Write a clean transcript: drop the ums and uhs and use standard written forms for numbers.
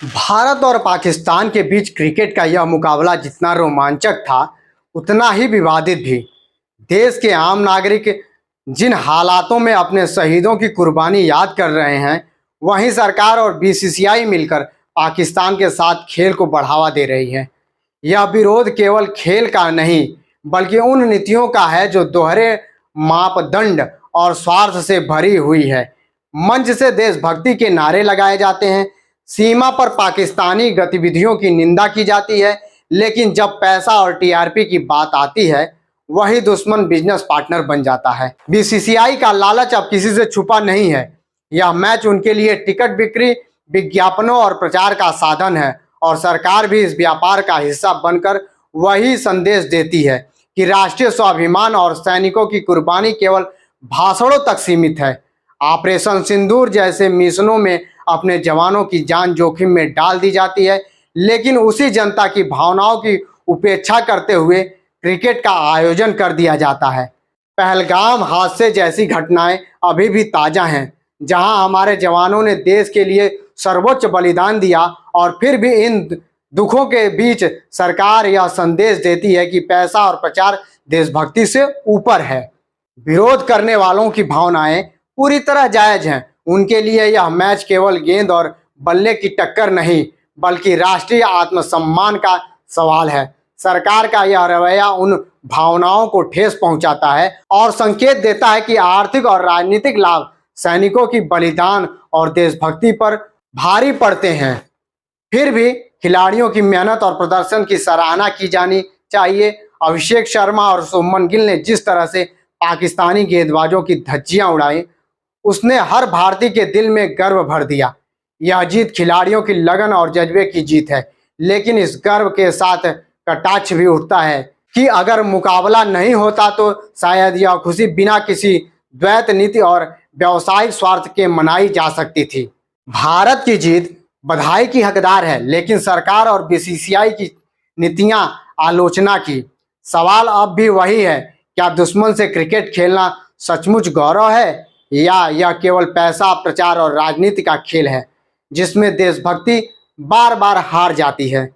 भारत और पाकिस्तान के बीच क्रिकेट का यह मुकाबला जितना रोमांचक था उतना ही विवादित भी। देश के आम नागरिक जिन हालातों में अपने शहीदों की कुर्बानी याद कर रहे हैं, वहीं सरकार और बीसीसीआई मिलकर पाकिस्तान के साथ खेल को बढ़ावा दे रही है। यह विरोध केवल खेल का नहीं बल्कि उन नीतियों का है जो दोहरे मापदंड और स्वार्थ से भरी हुई है। मंच से देशभक्ति के नारे लगाए जाते हैं, सीमा पर पाकिस्तानी गतिविधियों की निंदा की जाती है, लेकिन जब पैसा और टीआरपी की बात आती है वही दुश्मन बिजनेस पार्टनर बन जाता है। बीसीसीआई का लालच अब किसी से छुपा नहीं है। यह मैच उनके लिए टिकट बिक्री, विज्ञापनों और प्रचार का साधन है और सरकार भी इस व्यापार का हिस्सा बनकर वही संदेश देती है कि राष्ट्रीय स्वाभिमान और सैनिकों की कुर्बानी केवल भाषणों तक सीमित है। ऑपरेशन सिंदूर जैसे मिशनों में अपने जवानों की जान जोखिम में डाल दी जाती है, लेकिन उसी जनता की भावनाओं की उपेक्षा करते हुए क्रिकेट का आयोजन कर दिया जाता है। पहलगाम हादसे जैसी घटनाएं अभी भी ताज़ा हैं, जहां हमारे जवानों ने देश के लिए सर्वोच्च बलिदान दिया और फिर भी इन दुखों के बीच सरकार यह संदेश देती है कि पैसा और प्रचार देशभक्ति से ऊपर है। विरोध करने वालों की भावनाएं पूरी तरह जायज हैं। उनके लिए यह मैच केवल गेंद और बल्ले की टक्कर नहीं बल्कि राष्ट्रीय आत्मसम्मान का सवाल है। सरकार का यह रवैया उन भावनाओं को ठेस पहुंचाता है और संकेत देता है कि आर्थिक और राजनीतिक लाभ सैनिकों की बलिदान और देशभक्ति पर भारी पड़ते हैं। फिर भी खिलाड़ियों की मेहनत और प्रदर्शन की सराहना की जानी चाहिए। अभिषेक शर्मा और शुभमन गिल ने जिस तरह से पाकिस्तानी गेंदबाजों की धज्जियां उड़ाई, उसने हर भारतीय के दिल में गर्व भर दिया। यह जीत खिलाड़ियों की लगन और जज्बे की जीत है, लेकिन इस गर्व के साथ कटाक्ष भी उठता है कि अगर मुकाबला नहीं होता तो शायद यह खुशी बिना किसी द्वैत नीति और व्यावसायिक स्वार्थ के मनाई जा सकती थी। भारत की जीत बधाई की हकदार है, लेकिन सरकार और बीसीसीआई की नीतियां आलोचना की। सवाल अब भी वही है, क्या दुश्मन से क्रिकेट खेलना सचमुच गौरव है या यह केवल पैसा, प्रचार और राजनीति का खेल है जिसमें देशभक्ति बार बार हार जाती है।